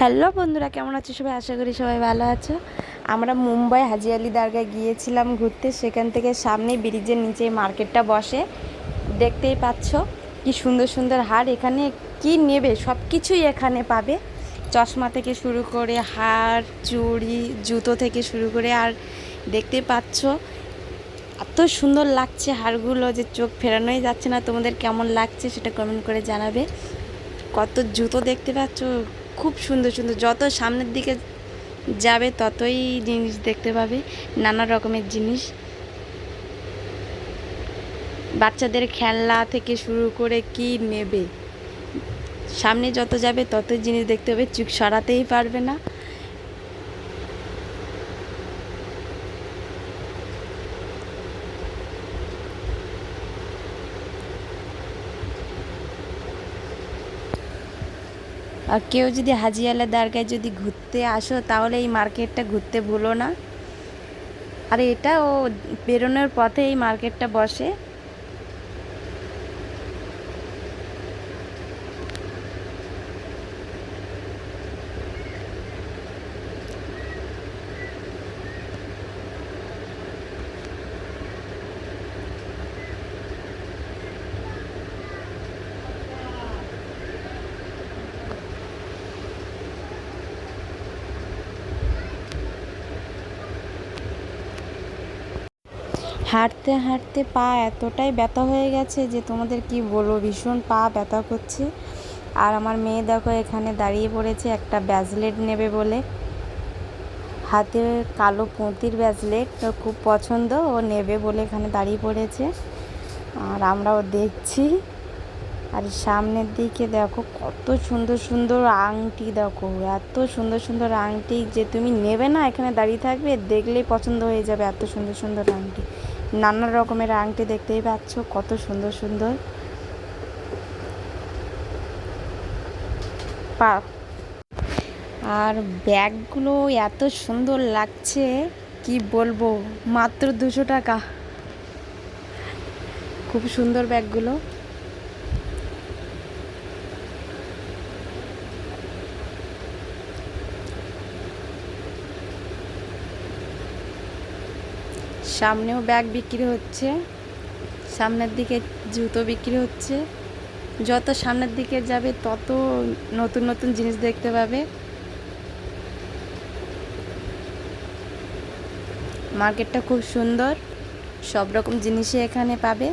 Hello বন্ধুরা, কেমন আছো সবাই? আশা করি সবাই ভালো আছো। আমরা মুম্বাই হাজি আলি দরগায় গিয়েছিলাম ঘুরতে। সেখান থেকে সামনে ব্রিজের নিচে মার্কেটটা বসে, দেখতেই পাচ্ছ কি সুন্দর সুন্দর হার। এখানে কি নেবে সব কিছুই এখানে পাবে, চশমা থেকে শুরু করে হার, চুড়ি, জুতো থেকে শুরু করে। আর দেখতেই পাচ্ছ এত সুন্দর লাগছে হারগুলো যে চোখ ফেরানোই যাচ্ছে না। তোমাদের কেমন লাগছে সেটা কমেন্ট করে জানাবে। কত জুতো দেখতে পাচ্ছ, খুব সুন্দর সুন্দর। যত সামনের দিকে যাবে ততই জিনিস দেখতে পাবে, নানা রকমের জিনিস। বাচ্চাদের খেলনা থেকে শুরু করে কি নেবে, সামনে যত যাবে ততই জিনিস দেখতে হবে, চোখ সরাতেই পারবে না। আর কেউ যদি হাজিয়ালা দরগায় যদি ঘুরতে আসো তাহলে এই মার্কেটটা ঘুরতে ভুলো না। আর এটা ও বেরোনোর পথে এই মার্কেটটা বসে। হাঁটতে হাঁটতে পা এতটাই ব্যথা হয়ে গেছে যে তোমাদের কি বলবো, ভীষণ পা ব্যথা করছে। আর আমার মেয়ে দেখো এখানে দাঁড়িয়ে পড়েছে একটা ব্রেসলেট নেবে বলে। হাতে কালো পুঁতির ব্রেসলেট ওর খুব পছন্দ, ও নেবে বলে এখানে দাঁড়িয়ে পড়েছে। আর আমরাও দেখছি। আর সামনের দিকে দেখো কত সুন্দর সুন্দর আংটি, দেখো এত সুন্দর সুন্দর আংটি যে তুমি নেবে না, এখানে দাঁড়িয়ে থাকবে দেখলেই পছন্দ হয়ে যাবে। এত সুন্দর সুন্দর আংটি, নানা রকমের আংটি দেখতেই পাচ্ছ, কত সুন্দর সুন্দর। আর ব্যাগগুলো এত সুন্দর লাগছে কি বলবো, মাত্র 200 টাকা। খুব সুন্দর ব্যাগগুলো। সামনেও ব্যাগ বিক্রি হচ্ছে, সামনের দিকে জুতো বিক্রি হচ্ছে। যত সামনের দিকে যাবে তত নতুন নতুন জিনিস দেখতে পাবে। মার্কেটটা খুব সুন্দর, সব রকম জিনিসই এখানে পাবে।